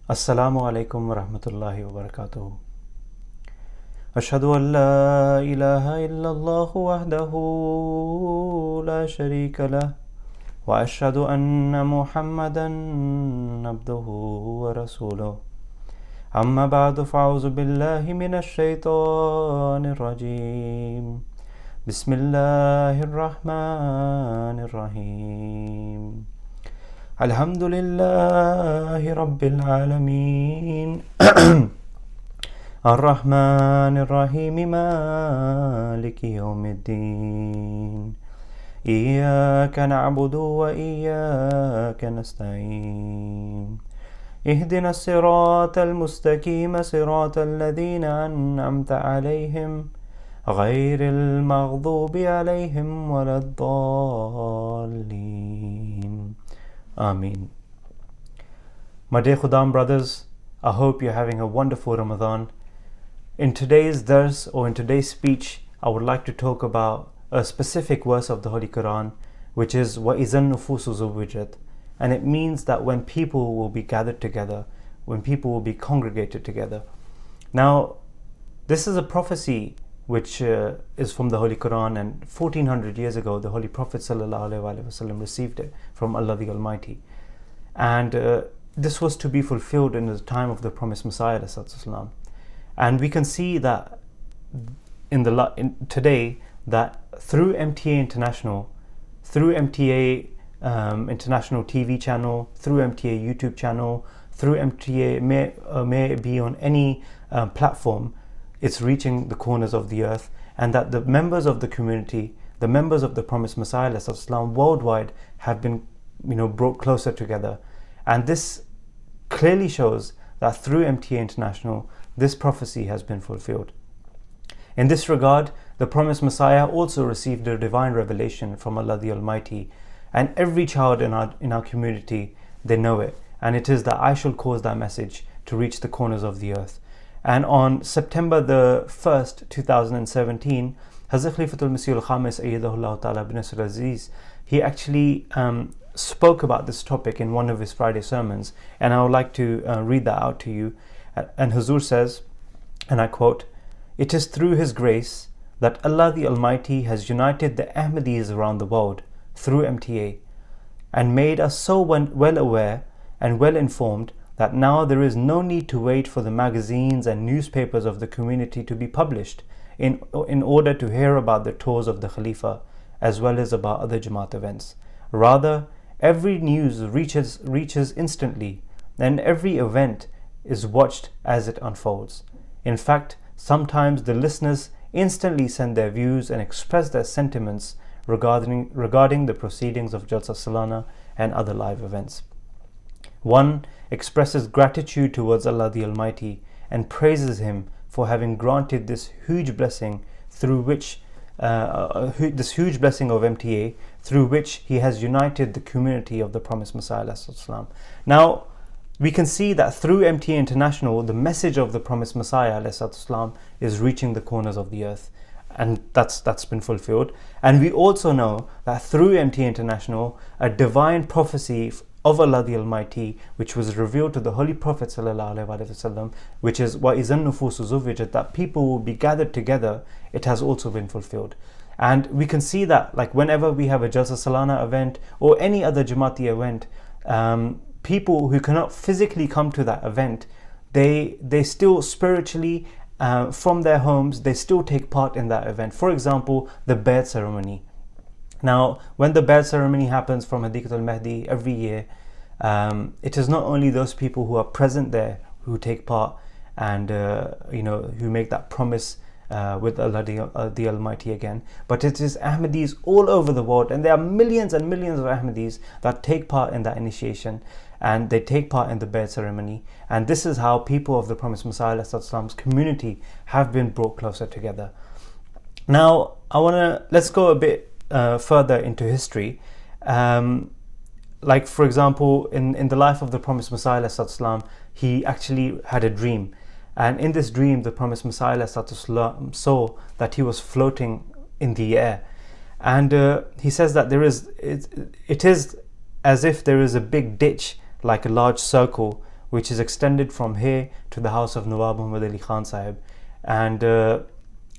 Assalamu alaikum wa rahmatullahi wa barakatuh. Ashhadu an la ilaha illallah wahdahu la sharika lah wa ashhadu anna Muhammadan abduhu wa rasuluh. Amma ba'du fa'auzu billahi minash shaitanir rajim. Bismillahir rahmanir rahim. Alhamdulillahi Rabbil Alameen Ar-Rahmanir Rahim Maliki Yawmiddin Iyyaka na'budu wa iyyaka nasta'in Ihdina as-siratal mustaqim siratal ladhina an'amta alayhim ghayril maghdubi alayhim waladdallin. Ameen. My dear Khudam brothers, I hope you're having a wonderful Ramadan. In today's dars, or in today's speech, I would like to talk about a specific verse of the Holy Quran, which is وَإِذَا النُّفُوسُ زُوِّجَتْ, and it means that when people will be gathered together, when people will be congregated together. Now, this is a prophecy which is from the Holy Quran, and 1400 years ago the Holy Prophet ﷺ received it from Allah the Almighty, and this was to be fulfilled in the time of the promised Messiah ﷺ. And we can see that today that through MTA International, through MTA International TV channel, through MTA YouTube channel, through MTA may it be on any platform, it's reaching the corners of the earth, and that the members of the community, the members of the promised Messiah ﷺ worldwide have been brought closer together. And this clearly shows that through MTA International this prophecy has been fulfilled. In this regard, the promised Messiah also received a divine revelation from Allah the Almighty, and every child in our community, they know it, and it is that I shall cause that message to reach the corners of the earth. And on September the 1st, 2017, Hazrat Khalifatul Masih al-Khamis Ayyadahullah Ta'ala bin Nasr Aziz, he actually spoke about this topic in one of his Friday sermons, and I would like to read that out to you. And Huzur says, and I quote, "It is through His grace that Allah the Almighty has united the Ahmadis around the world through MTA, and made us so well aware and well informed that now there is no need to wait for the magazines and newspapers of the community to be published in order to hear about the tours of the Khalifa, as well as about other Jamaat events. Rather, every news reaches instantly, and every event is watched as it unfolds. In fact, sometimes the listeners instantly send their views and express their sentiments regarding the proceedings of Jalsa Salana and other live events. One expresses gratitude towards Allah the Almighty and praises Him for having granted this huge blessing through which this huge blessing of MTA, through which He has united the community of the promised Messiah ﷺ. Now, we can see that through MTA International, the message of the promised Messiah ﷺ is reaching the corners of the earth, and that's been fulfilled. And we also know that through MTA International, a divine prophecy of Allah the Almighty, which was revealed to the Holy Prophet ﷺ, which is وَإِذَا النُّفُوسُ زُوِّجَتْ, that people will be gathered together, it has also been fulfilled. And we can see that, like, whenever we have a Jalsa Salana event or any other Jamaati event, people who cannot physically come to that event, they still spiritually, from their homes, they still take part in that event. For example, the Bayat ceremony. Now, when the Bayat ceremony happens from Hadiqat al-Mahdi every year, it is not only those people who are present there who take part and who make that promise with Allah the Almighty again, but it is Ahmadis all over the world, and there are millions and millions of Ahmadis that take part in that initiation, and they take part in the Bayat ceremony. And this is how people of the promised Messiah ﷺ's community have been brought closer together. Now, let's go a bit further into history. Like, for example, in the life of the promised Messiah ﷺ, he actually had a dream, and in this dream the promised Messiah ﷺ saw that he was floating in the air, and he says that it is as if there is a big ditch, like a large circle, which is extended from here to the house of Nawab Muhammad Ali Khan Sahib. And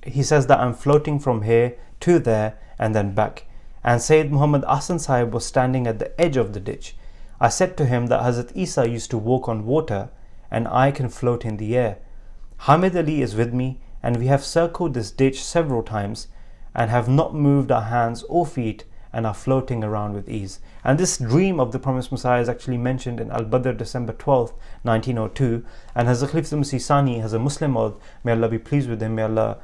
he says that I'm floating from here to there and then back. And Sayyid Muhammad Ahsan Sahib was standing at the edge of the ditch. I said to him that Hazrat Isa used to walk on water and I can float in the air. Hamid Ali is with me, and we have circled this ditch several times and have not moved our hands or feet and are floating around with ease. And this dream of the promised Messiah is actually mentioned in Al-Badr, December 12th, 1902. And Hazrat Khalifah Masih Sani, has a Muslim oath, may Allah be pleased with him, may Allah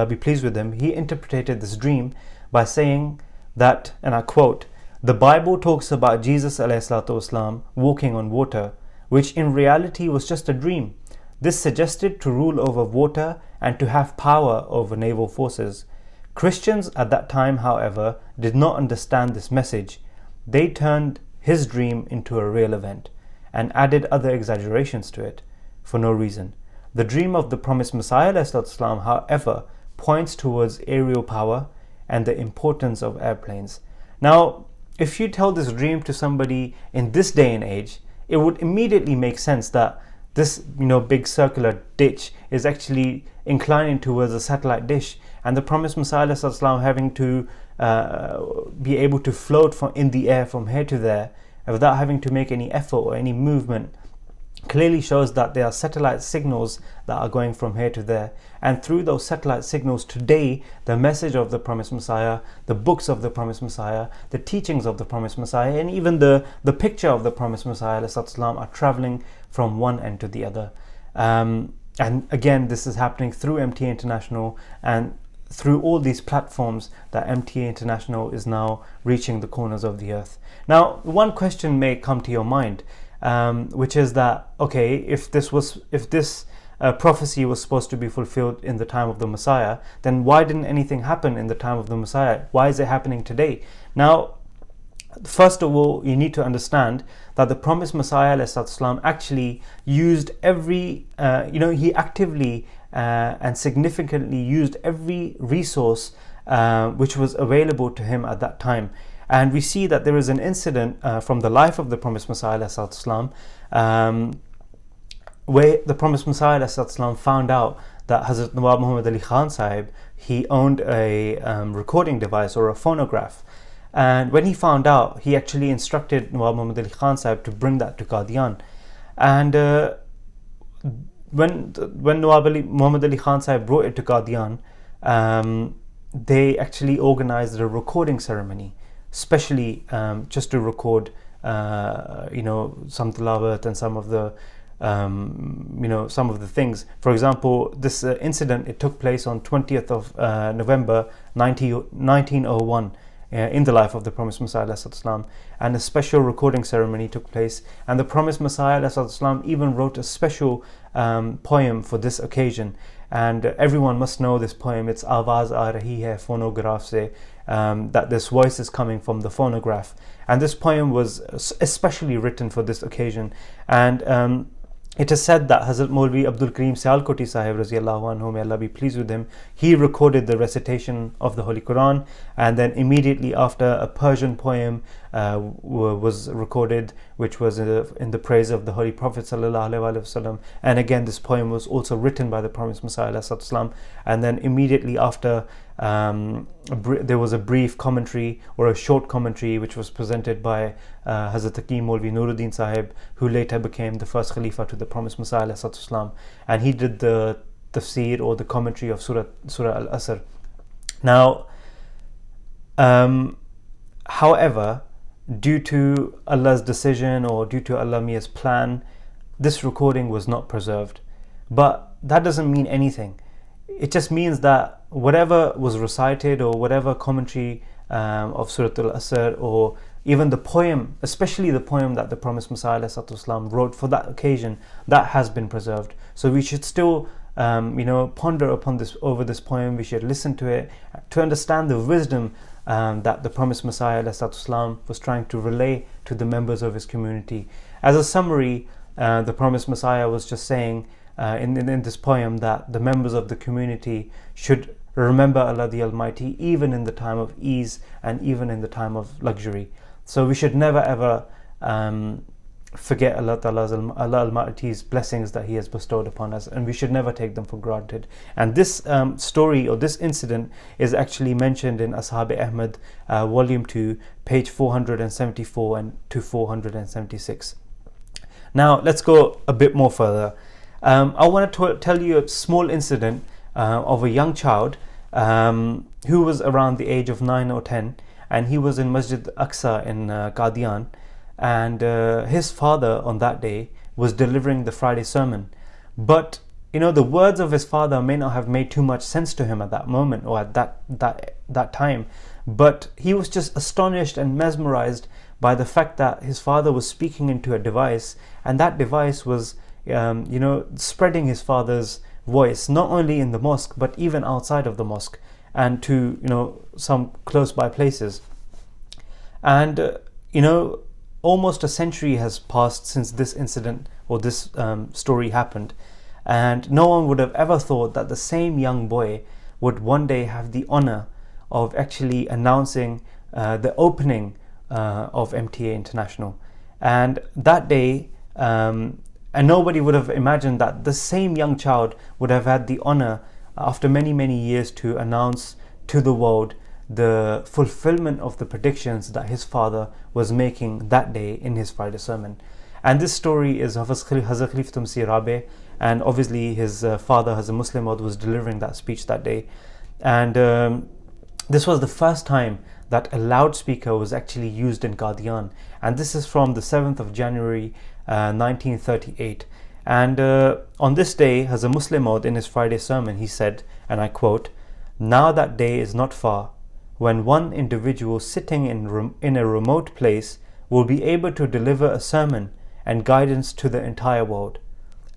be pleased with him, he interpreted this dream by saying that, and I quote, "The Bible talks about Jesus والسلام, walking on water, which in reality was just a dream. This suggested to rule over water and to have power over naval forces. Christians at that time, however, did not understand this message. They turned his dream into a real event and added other exaggerations to it for no reason. The dream of the promised Messiah ﷺ, however, points towards aerial power and the importance of airplanes." Now, if you tell this dream to somebody in this day and age, it would immediately make sense that this big circular ditch is actually inclining towards a satellite dish, and the promised Messiah ﷺ having to be able to float in the air from here to there without having to make any effort or any movement clearly shows that there are satellite signals that are going from here to there, and through those satellite signals today the message of the promised Messiah, the books of the promised Messiah, the teachings of the promised Messiah, and even the picture of the promised Messiah ﷺ are traveling from one end to the other. And again, this is happening through MTA International and through all these platforms that MTA International is now reaching the corners of the earth. Now, one question may come to your mind, which is that, okay, if this prophecy was supposed to be fulfilled in the time of the Messiah, then why didn't anything happen in the time of the Messiah? Why is it happening today? Now, first of all, you need to understand that the promised Messiah ﷺ actually used he actively and significantly used every resource which was available to him at that time. And we see that there is an incident from the life of the promised Messiah ﷺ, where the promised Messiah ﷺ found out that Hazrat Nawab Muhammad Ali Khan Sahib, he owned a recording device or a phonograph. And when he found out, he actually instructed Nawab Muhammad Ali Khan Sahib to bring that to Qadian. And when Nawab Muhammad Ali Khan Sahib brought it to Qadian, they actually organized a recording ceremony, especially just to record some tilawat and some of the things. For example, this incident, it took place on 20th of November 1901 in the life of the promised Messiah ﷺ, and a special recording ceremony took place, and the promised Messiah ﷺ even wrote a special poem for this occasion. And everyone must know this poem. It's Awaaz aa rahi hai phonograph se, that this voice is coming from the phonograph. And this poem was especially written for this occasion. And it is said that Hazrat Maulvi Abdul Kareem Sialkoti Sahib Raziyallahu anhu, may Allah be pleased with him, he recorded the recitation of the Holy Quran, and then immediately after a Persian poem was recorded, which was in the praise of the Holy Prophet Sallallahu Alaihi Wasallam. And again, this poem was also written by the promised Messiah ﷺ. And then immediately after, there was a brief commentary or a short commentary which was presented by Hazrat Hakim Maulvi Nuruddin Sahib, who later became the first Khalifa to the promised Messiah ﷺ. And he did the tafsir or the commentary of Surah Al-Asr. Now, however, due to Allah's decision or due to Allah Mia's plan, this recording was not preserved. But that doesn't mean anything. It just means that whatever was recited or whatever commentary of Surah Al-Asr, or even the poem, especially the poem that the promised Messiah ﷺ wrote for that occasion, that has been preserved. So we should still ponder over this poem. We should listen to it to understand the wisdom that the promised Messiah ﷺ was trying to relay to the members of his community. As a summary, the promised Messiah was just saying in this poem that the members of the community should remember Allah the Almighty even in the time of ease and even in the time of luxury. So we should never ever forget Allah Almighty's blessings that He has bestowed upon us, and we should never take them for granted. And this story, or this incident, is actually mentioned in Ashab Ahmad, volume 2, page 474 and to 476. Now let's go a bit more further. I want to tell you a small incident of a young child who was around the age of 9 or 10, and he was in Masjid Aqsa in Qadian, and his father on that day was delivering the Friday sermon. But the words of his father may not have made too much sense to him at that moment, or at that time, but he was just astonished and mesmerized by the fact that his father was speaking into a device, and that device was spreading his father's voice not only in the mosque but even outside of the mosque, and to some close by places. And almost a century has passed since this incident, or this story happened, and no one would have ever thought that the same young boy would one day have the honor of actually announcing the opening of MTA International. And that day, and nobody would have imagined that the same young child would have had the honor after many, many years to announce to the world the fulfillment of the predictions that his father was making that day in his Friday sermon. And this story is of Hazrat Khalifatul Masih Rabi, and obviously his father, Hazrat Muslim Maud, was delivering that speech that day. And this was the first time that a loudspeaker was actually used in Qadian, and this is from the 7th of January 1938. And on this day, Hazrat Muslim Maud, in his Friday sermon, he said, and I quote, "Now that day is not far when one individual sitting in a remote place will be able to deliver a sermon and guidance to the entire world.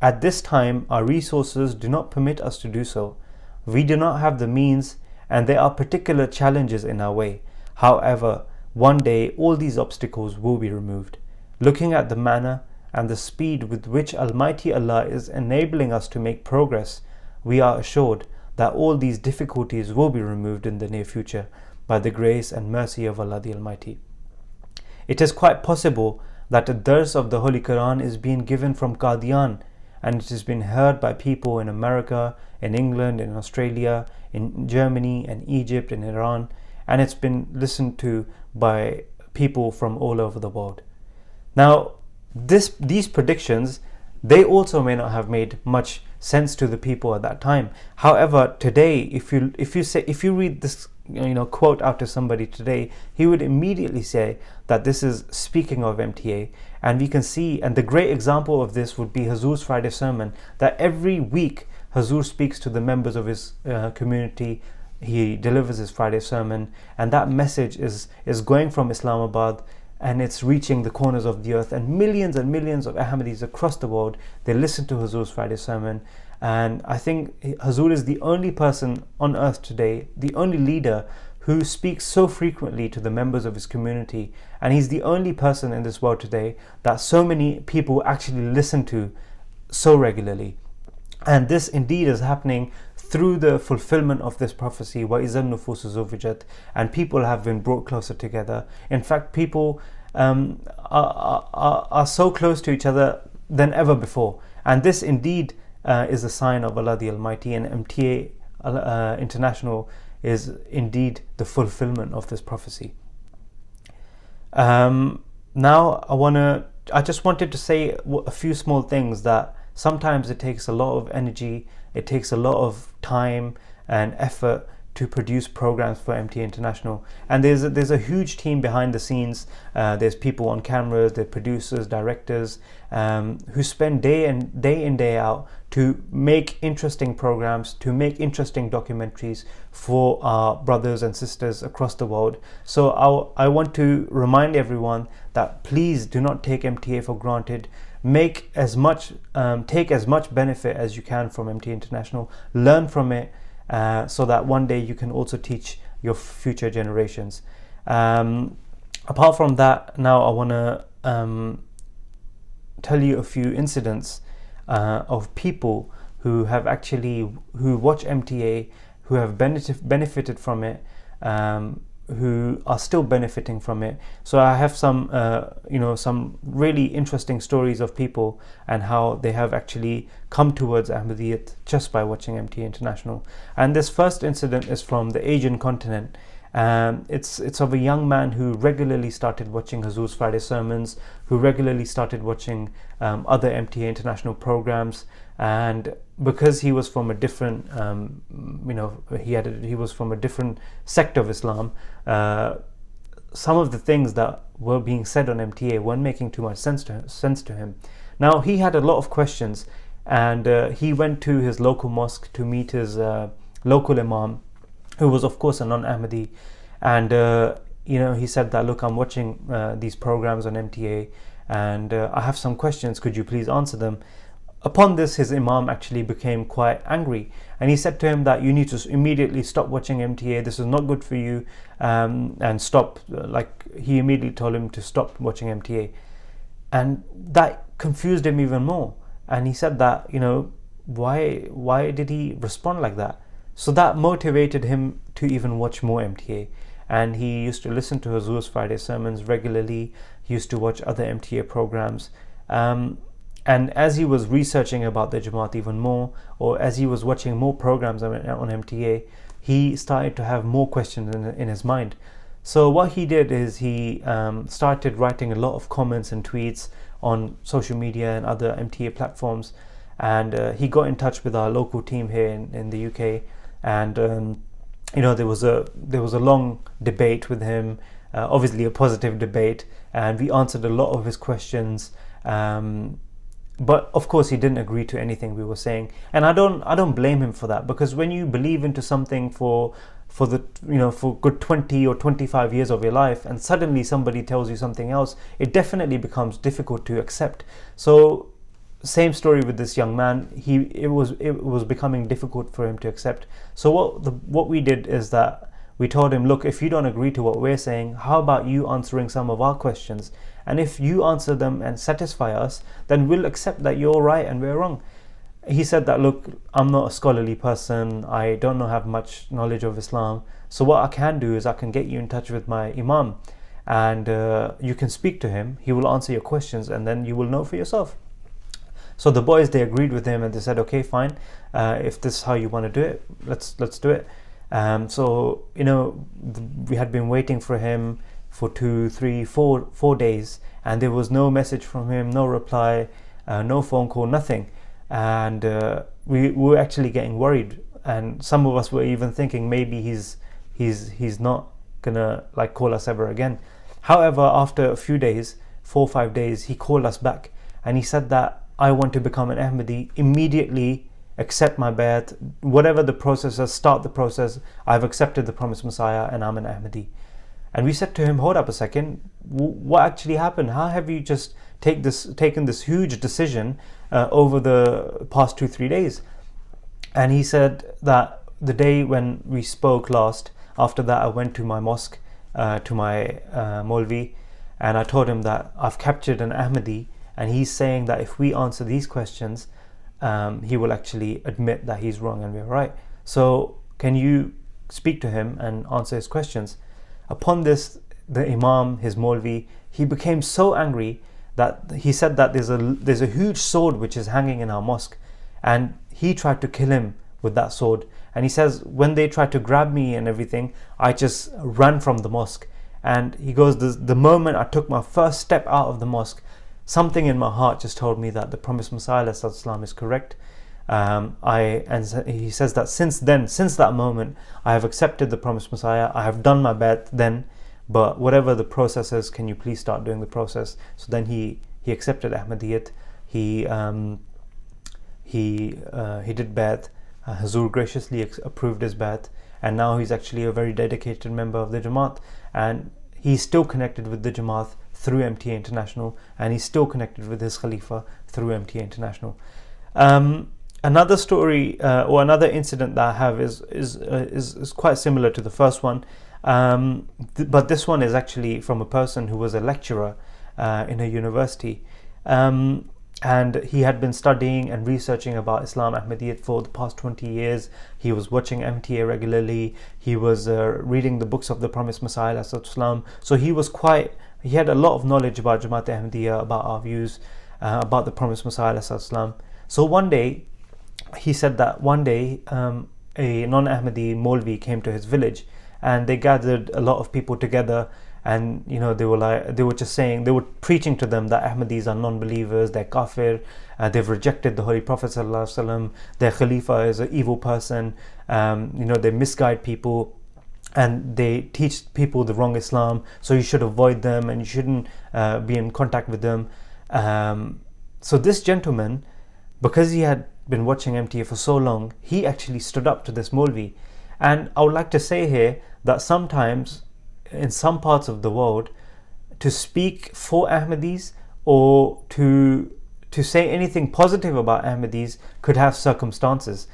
At this time, our resources do not permit us to do so. We do not have the means, and there are particular challenges in our way. However, one day all these obstacles will be removed. Looking at the manner and the speed with which Almighty Allah is enabling us to make progress, we are assured that all these difficulties will be removed in the near future by the grace and mercy of Allah the Almighty. It is quite possible that a dars of the Holy Quran is being given from Qadian, and it has been heard by people in America, in England, in Australia, in Germany, and Egypt, and Iran, and it's been listened to by people from all over the world." Now, these predictions, they also may not have made much sense to the people at that time. However, today, if you read this quote out to somebody today, he would immediately say that this is speaking of MTA. And we can see, and the great example of this would be Hazur's Friday sermon, that every week Hazur speaks to the members of his community. He delivers his Friday sermon, and that message is going from Islamabad, and it's reaching the corners of the earth, and millions of Ahmadis across the world, they listen to Hazur's Friday sermon. And I think Hazur is the only person on earth today, the only leader who speaks so frequently to the members of his community, and he's the only person in this world today that so many people actually listen to so regularly. And this indeed is happening through the fulfillment of this prophecy, وَإِذَا النُّفُوسُ زُوِّجَتْ, and people have been brought closer together. In fact, people are so close to each other than ever before, and this indeed is a sign of Allah the Almighty, and MTA International is indeed the fulfillment of this prophecy. Now I just wanted to say a few small things, that sometimes it takes a lot of energy, it takes a lot of time and effort to produce programs for MTA International, and there's a huge team behind the scenes. There's people on cameras, there's producers, directors, who spend day in day out to make interesting programs, to make interesting documentaries for our brothers and sisters across the world. So I want to remind everyone that please do not take MTA for granted. Take as much benefit as you can from MTA International. Learn from it, so that one day you can also teach your future generations. Apart from that, now I want to tell you a few incidents of people who watch MTA, who have benefited from it, who are still benefiting from it. So I have some some really interesting stories of people and how they have actually come towards Ahmadiyyat just by watching MTA International. And this first incident is from the Asian continent. It's of a young man who regularly started watching Hazur's Friday sermons, who regularly started watching other MTA International programs, and because he was from a different, he was from a different sect of Islam, some of the things that were being said on MTA weren't making too much sense to him. Now he had a lot of questions, and he went to his local mosque to meet his local imam, who was of course a non-Ahmadi, and he said that, look, I'm watching these programs on MTA, and I have some questions, could you please answer them? Upon this, his imam actually became quite angry, and he said to him that you need to immediately stop watching MTA, this is not good for you, and stop, he immediately told him to stop watching MTA. And that confused him even more, and he said that, why did he respond like that? So that motivated him to even watch more MTA, and he used to listen to Hazur's Friday sermons regularly. He used to watch other MTA programs, and as he was researching about the Jamaat even more, or as he was watching more programs on MTA, he started to have more questions in his mind. So what he did is he started writing a lot of comments and tweets on social media and other MTA platforms, and he got in touch with our local team here in the UK, and there was a long debate with him, obviously a positive debate, and we answered a lot of his questions, but of course he didn't agree to anything we were saying, and I don't blame him for that, because when you believe into something for good 20 or 25 years of your life, and suddenly somebody tells you something else, it definitely becomes difficult to accept. So same story with this young man. It was becoming difficult for him to accept. So what we did is that we told him, look, if you don't agree to what we're saying, how about you answering some of our questions, and if you answer them and satisfy us, then we'll accept that you're right and we're wrong. He said that, look, I'm not a scholarly person, I don't have much knowledge of Islam, so what I can do is I can get you in touch with my imam, and you can speak to him, he will answer your questions, and then you will know for yourself. So the boys, they agreed with him, and they said, okay, fine, if this is how you want to do it, let's do it. So we had been waiting for him for 2, 3, 4 days, and there was no message from him, no reply, no phone call, nothing. And we were actually getting worried, and some of us were even thinking maybe he's not gonna call us ever again. However, after a few days, 4 or 5 days, he called us back, and he said that, I want to become an Ahmadi, immediately accept my bayat, whatever the process is, start the process, I've accepted the promised Messiah and I'm an Ahmadi. And we said to him, hold up a second, what actually happened? How have you just taken this huge decision over the past 2-3 days? And he said that the day when we spoke last, after that I went to my mosque, to my Maulvi, and I told him that I've captured an Ahmadi, and he's saying that if we answer these questions, he will actually admit that he's wrong and we're right. So can you speak to him and answer his questions? Upon this, the Imam, his Maulvi, he became so angry that he said that there's a huge sword which is hanging in our mosque, and he tried to kill him with that sword. And he says, when they tried to grab me and everything, I just ran from the mosque. And he goes, the moment I took my first step out of the mosque, something in my heart just told me that the promised Messiah is correct. And he says that since that moment, I have accepted the promised Messiah. I have done my best then, but whatever the process is, can you please start doing the process? So then he accepted Ahmadiyyat. He did Bai'at. Hazur graciously approved his Bai'at, and now he's actually a very dedicated member of the Jamaat, and he's still connected with the Jamaat through MTA International, and he's still connected with his Khalifa through MTA International. Another story or another incident that I have is quite similar to the first one, but this one is actually from a person who was a lecturer in a university, and and he had been studying and researching about Islam Ahmadiyyat for the past 20 years. He was watching MTA regularly. He was reading the books of the Promised Messiah Islam. So he had a lot of knowledge about Jamaat Ahmadiyya, about our views, about the Promised Messiah Islam. So one day, he said that one day a non-Ahmadi Maulvi came to his village, and they gathered a lot of people together, and they were preaching to them that Ahmadis are non-believers, they're kafir, they've rejected the Holy Prophet ﷺ, their Khalifa is an evil person, they misguide people, and they teach people the wrong Islam, so you should avoid them and you shouldn't be in contact with them. So this gentleman, because he had been watching MTA for so long, he actually stood up to this Maulvi. And I would like to say here that sometimes in some parts of the world, to speak for Ahmadis or to say anything positive about Ahmadis could have circumstances.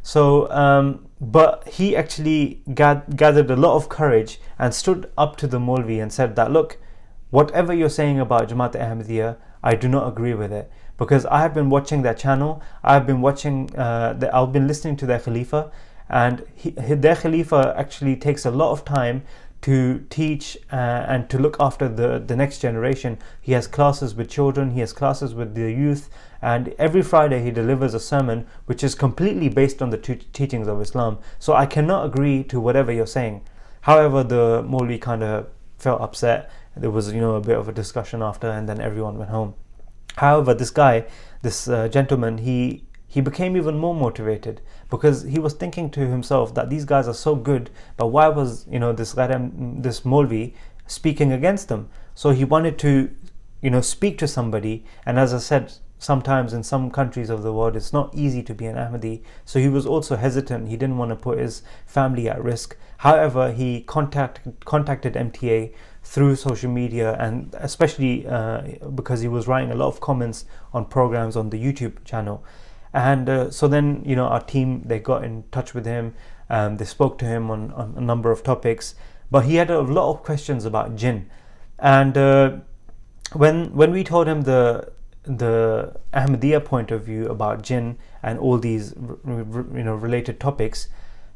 So but he actually gathered a lot of courage and stood up to the Maulvi and said that, look, whatever you're saying about Jamaat Ahmadiyya, I do not agree with it, because I have been watching their channel, I've been listening to their Khalifa, and their Khalifa actually takes a lot of time to teach and to look after the next generation. He has classes with children, he has classes with the youth, and every Friday he delivers a sermon which is completely based on the teachings of Islam. So I cannot agree to whatever you're saying. However, the Maulvi kind of felt upset. There was a bit of a discussion after, and then everyone went home. However, this gentleman, he became even more motivated, because he was thinking to himself that these guys are so good, but why was this Maulvi speaking against them? So he wanted to speak to somebody, and as I said, sometimes in some countries of the world it's not easy to be an Ahmadi, so he was also hesitant. He didn't want to put his family at risk. However, he contacted MTA through social media, and especially because he was writing a lot of comments on programs on the YouTube channel. And so then our team, they got in touch with him, they spoke to him on a number of topics, but he had a lot of questions about jinn. And when we told him the Ahmadiyya point of view about jinn and all these related topics,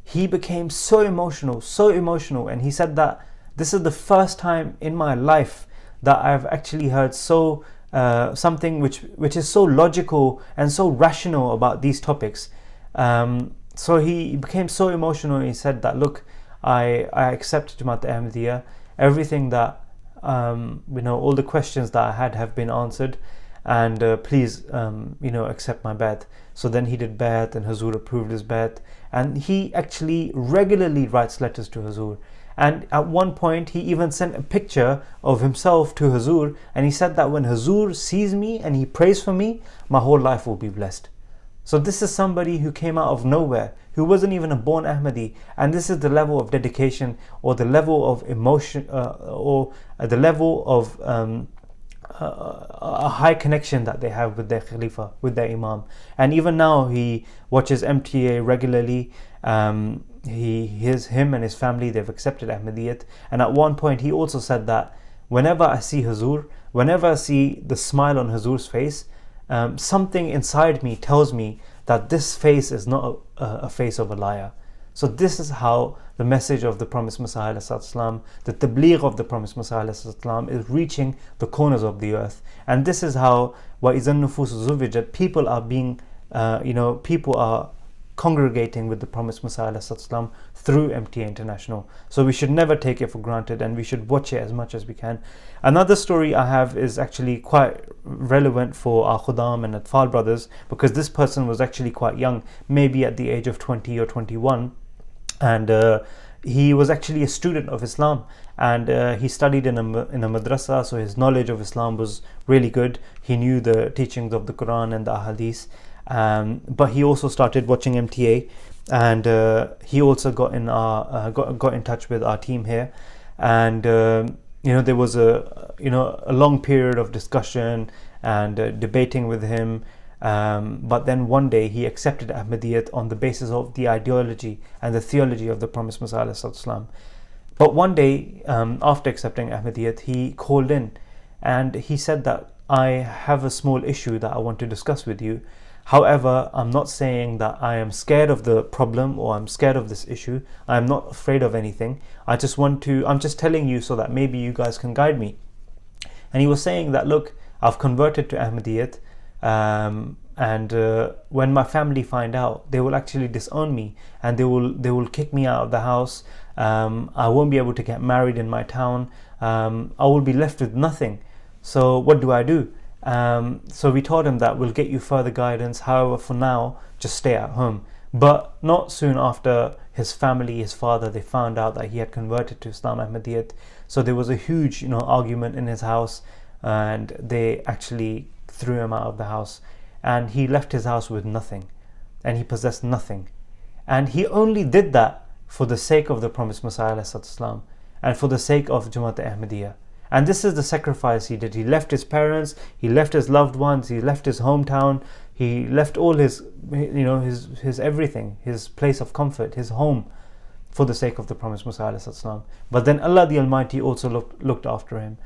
he became so emotional, and he said that this is the first time in my life that I've actually heard something which is so logical and so rational about these topics. So he became so emotional, and he said that, look, I accept Jamaat Ahmadiyya. Everything that all the questions that I had have been answered, and please accept my bayat. So then he did bayat, and Hazur approved his bayat, and he actually regularly writes letters to Hazur. And at one point he even sent a picture of himself to Hazur, and he said that when Hazur sees me and he prays for me, my whole life will be blessed. So this is somebody who came out of nowhere, who wasn't even a born Ahmadi, and this is the level of dedication, or the level of emotion, or the level of a high connection that they have with their Khalifa, with their Imam. And even now he watches MTA regularly. Him and his family, they've accepted Ahmadiyyat. And at one point he also said that whenever I see Hazur, whenever I see the smile on Hazur's face, something inside me tells me that this face is not a face of a liar. So this is how the message of the Promised Messiah ﷺ, the tabligh of the Promised Messiah ﷺ, is reaching the corners of the earth. And this is how وَإِذَا النُّفُوسُ زُوِّجَتْ, people are being people are congregating with the Promised Messiah ﷺ through MTA International. So we should never take it for granted, and we should watch it as much as we can. Another story I have is actually quite relevant for our Khuddam and Atfal brothers, because this person was actually quite young, maybe at the age of 20 or 21, and he was actually a student of Islam, and he studied in a madrasa, so his knowledge of Islam was really good. He knew the teachings of the Quran and the Ahadith. But he also started watching MTA, and he also got in touch with our team here, and there was a long period of discussion and debating with him, but then one day he accepted Ahmadiyyat on the basis of the ideology and the theology of the Promised Messiah ﷺ. But one day after accepting Ahmadiyyat, he called in, and he said that I have a small issue that I want to discuss with you. However, I'm not saying that I am scared of the problem or I'm scared of this issue. I'm not afraid of anything. I'm just telling you so that maybe you guys can guide me. And he was saying that, look, I've converted to Ahmadiyyat, and when my family find out, they will actually disown me, and they will kick me out of the house. I won't be able to get married in my town. I will be left with nothing. So what do I do? So we told him that we'll get you further guidance. However, for now, just stay at home. But not soon after, his family, his father, they found out that he had converted to Islam Ahmadiyyat. So there was a huge, argument in his house, and they actually threw him out of the house. And he left his house with nothing, and he possessed nothing. And he only did that for the sake of the promised Messiah ﷺ, and for the sake of Jamaat Ahmadiyya. And this is the sacrifice he did. He left his parents, he left his loved ones, he left his hometown, he left all his, his everything, his place of comfort, his home, for the sake of the promised Messiah ﷺ. But then Allah the Almighty also looked after him,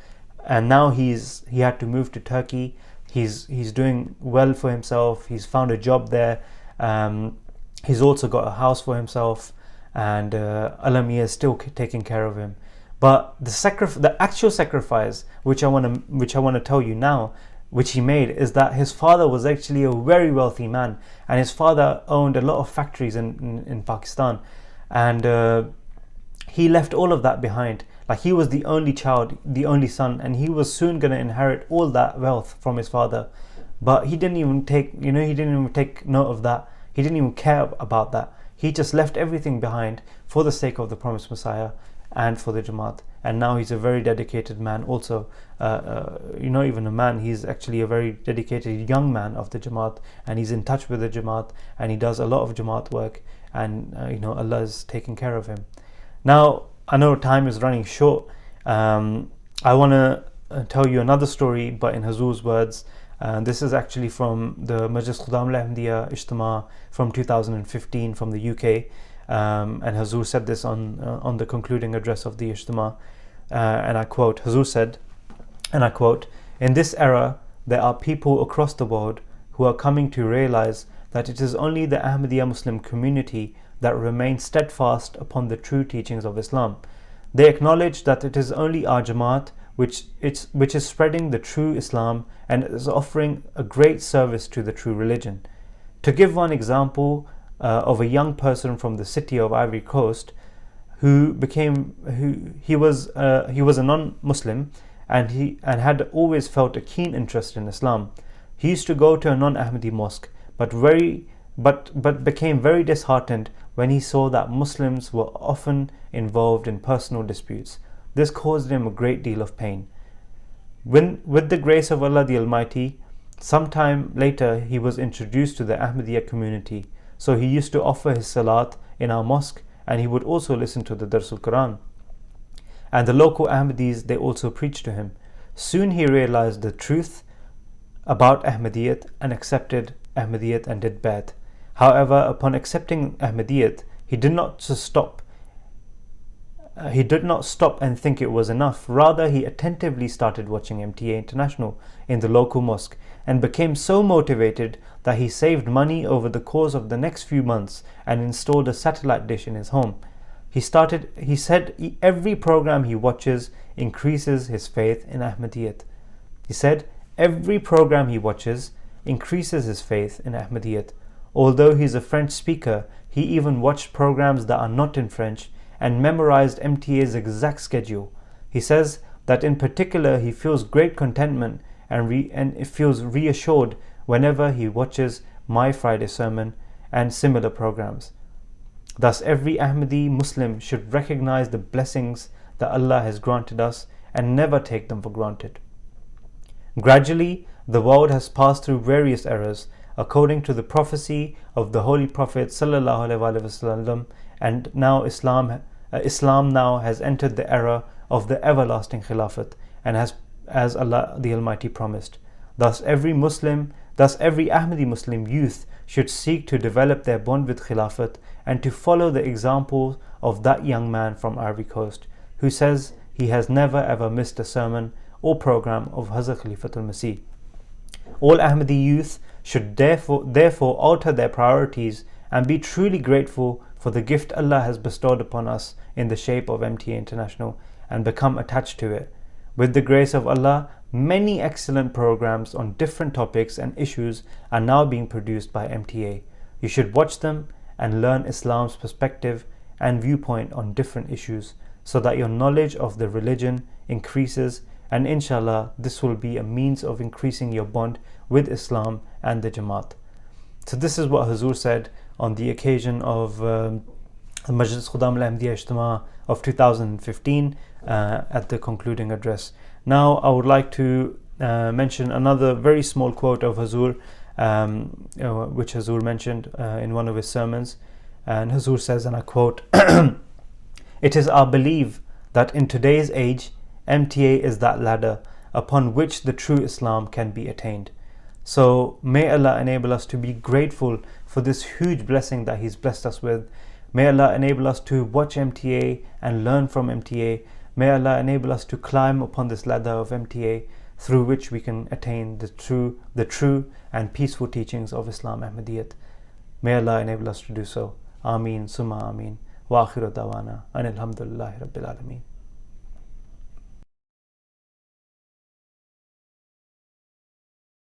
and now he had to move to Turkey. He's doing well for himself. He's found a job there. He's also got a house for himself, and Allah is still taking care of him. But the actual sacrifice, which I want to tell you now, which he made, is that his father was actually a very wealthy man, and his father owned a lot of factories in Pakistan, and he left all of that behind. Like, he was the only child, the only son, and he was soon going to inherit all that wealth from his father. But he didn't even take note of that. He didn't even care about that. He just left everything behind for the sake of the promised Messiah and for the Jamaat. And now he's a very dedicated man also. Not even a man, he's actually a very dedicated young man of the Jamaat, and he's in touch with the Jamaat, and he does a lot of Jamaat work, and Allah is taking care of him. Now, I know time is running short. I want to tell you another story, but in Hazur's words. This is actually from the Majlis Khudam al-Ahmadiyya Ijtima from 2015 from the UK. And Hazur said this on the concluding address of the Ijtima. And I quote, Hazur said, and I quote, "In this era, there are people across the world who are coming to realize that it is only the Ahmadiyya Muslim community that remain steadfast upon the true teachings of Islam. They acknowledge that it is only our Jamaat which is spreading the true Islam and is offering a great service to the true religion. To give one example of a young person from the city of Ivory Coast he was a non-Muslim, and had always felt a keen interest in Islam. He used to go to a non-Ahmadi mosque, but became very disheartened when he saw that Muslims were often involved in personal disputes. This caused him a great deal of pain. With the grace of Allah the Almighty, sometime later he was introduced to the Ahmadiyya community. So he used to offer his salat in our mosque, and he would also listen to the Darsul Quran. And the local Ahmadis, they also preached to him. Soon he realized the truth about Ahmadiyyat and accepted Ahmadiyyat and did Bai'at. However, upon accepting Ahmadiyyat, he did not stop and think it was enough. Rather, he attentively started watching MTA International in the local mosque and became so motivated that he saved money over the course of the next few months and installed a satellite dish in his home. He said every program he watches increases his faith in Ahmadiyyat. He said every program he watches increases his faith in Ahmadiyyat. Although he is a French speaker, he even watched programs that are not in French and memorized MTA's exact schedule. He says that in particular he feels great contentment and feels reassured whenever he watches My Friday Sermon and similar programs. Thus, every Ahmadi Muslim should recognize the blessings that Allah has granted us and never take them for granted. Gradually, the world has passed through various eras according to the prophecy of the Holy Prophet ﷺ, and now Islam now has entered the era of the everlasting Khilafat, and as Allah the Almighty promised. Thus every Ahmadi Muslim youth should seek to develop their bond with Khilafat and to follow the example of that young man from Ivory Coast who says he has never ever missed a sermon or program of Hazrat Khalifatul Masih. All Ahmadi youth should therefore alter their priorities and be truly grateful for the gift Allah has bestowed upon us in the shape of MTA International and become attached to it. With the grace of Allah, many excellent programs on different topics and issues are now being produced by MTA. You should watch them and learn Islam's perspective and viewpoint on different issues so that your knowledge of the religion increases, and inshallah this will be a means of increasing your bond with Islam and the Jamaat. So this is what Hazur said on the occasion of Majlis Khudam al-Ahmadiyya Ijtima of 2015 at the concluding address. Now I would like to mention another very small quote of Hazur, which Hazur mentioned in one of his sermons. And Hazur says, and I quote, "It is our belief that in today's age, MTA is that ladder upon which the true Islam can be attained." So may Allah enable us to be grateful for this huge blessing that He's blessed us with. May Allah enable us to watch MTA and learn from MTA. May Allah enable us to climb upon this ladder of MTA through which we can attain the true and peaceful teachings of Islam Ahmadiyyat. May Allah enable us to do so. Ameen, summa ameen. Wa akhiru dawana. Anil hamdulillahi rabbil alameen.